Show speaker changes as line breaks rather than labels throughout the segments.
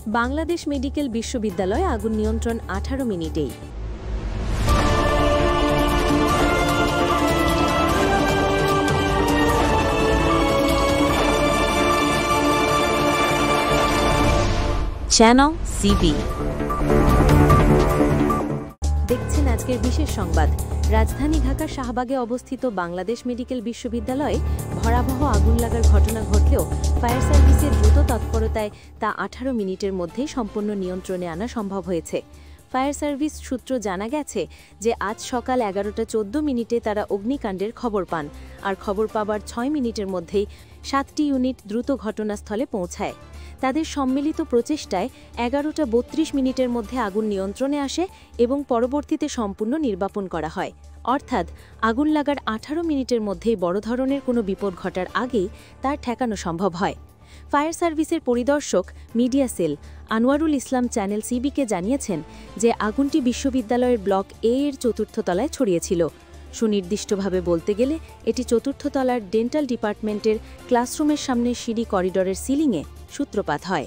Bangladesh medical বিশ্ববিদ্যালয়ে আগুন নিয়ন্ত্রণ 18 মিনিটেই। চ্যানেল সিবি দেখছেন আজকের বিশেষ সংবাদ। রাজধানী ঢাকার শাহবাগে অবস্থিত বাংলাদেশ মেডিকেল বিশ্ববিদ্যালয়ে ভয়াবহ আগুন লাগার ঘটনা ঘটলেও ফায়ার সার্ভিসের দ্রুত তৎপরতায় তা 18 মিনিটের মধ্যেই সম্পূর্ণ নিয়ন্ত্রণে আনা সম্ভব হয়েছে। ফায়ার সার্ভিস সূত্র জানা গেছে যে আজ সকাল 11:14 তারা অগ্নিকাণ্ডের খবর পান, আর খবর পাবার 6 মিনিটের মধ্যেই 7টি ইউনিট দ্রুত ঘটনাস্থলে পৌঁছায়। তাদের সম্মিলিত প্রচেষ্টায় 11:32 মধ্যে আগুন নিয়ন্ত্রণে আসে এবং পরবর্তীতে সম্পূর্ণ নির্বাপন করা হয়। অর্থাৎ আগুন লাগার 18 মিনিটের মধ্যেই বড় ধরনের কোনো বিপদ ঘটার আগেই তার ঠেকানো সম্ভব হয়। ফায়ার সার্ভিসের পরিদর্শক media cell Anwarul Islam channel সিবিকে জানিয়েছেন যে আগুনটি বিশ্ববিদ্যালয়ের ব্লক এ এর 4র্থ তলায় ছড়িয়েছিল। সুনির্দিষ্টভাবে বলতে গেলে এটি 4র্থ তলার ডেন্টাল ডিপার্টমেন্টের ক্লাসরুমের সামনে সিঁড়ি করিডরের সিলিংয়ে সূত্রপাত হয়।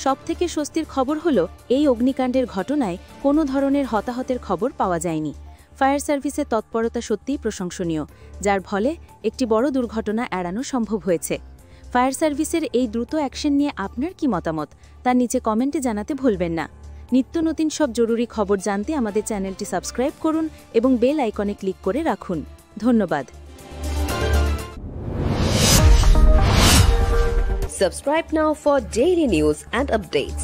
সবথেকে স্বস্তির খবর হল এই অগ্নিকাণ্ডের ঘটনায় কোনো ধরনের হতাহতের খবর পাওয়া যায়নি। ফায়ার সার্ভিসের তৎপরতা সত্যিই প্রশংসনীয়, যার ফলে একটি বড় দুর্ঘটনা এড়ানো সম্ভব হয়েছে। ফায়ার সার্ভিসের এই দ্রুত অ্যাকশন নিয়ে আপনার কি মতামত তার নিচে কমেন্টে জানাতে ভুলবেন না। নিত্য নতুন সব জরুরি খবর জানতে আমাদের চ্যানেলটি সাবস্ক্রাইব করুন এবং বেল আইকনে ক্লিক করে রাখুন। ধন্যবাদ।
Subscribe now for daily news and updates.